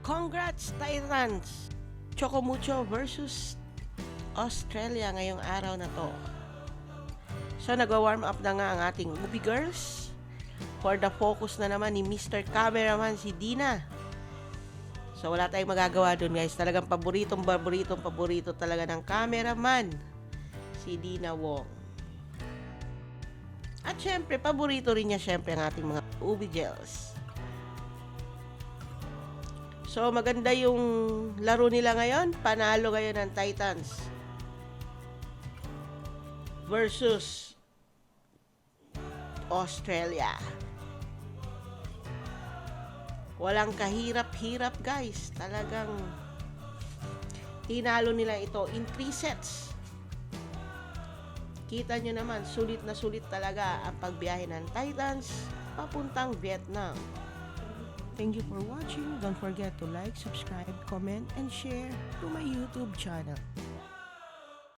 Congrats, Titans! Chocomucho versus Australia ngayong araw na to. So, nag-warm up na nga ang ating Ubi Girls. For the focus na naman ni Mr. Cameraman si Dina. So, wala tayong magagawa dun, guys. Talagang paborito talaga ng cameraman si Dina Wong. At syempre, paborito rin niya syempre ang ating mga Ubi Girls. So, maganda yung laro nila ngayon. Panalo ngayon ng Titans versus Australia. Walang kahirap-hirap, guys. Talagang tinalo nila ito in 3 sets. Kita nyo naman, sulit na sulit talaga ang pagbiyahe ng Titans papuntang Vietnam. Thank you for watching. Don't forget to like, subscribe, comment, and share to my YouTube channel.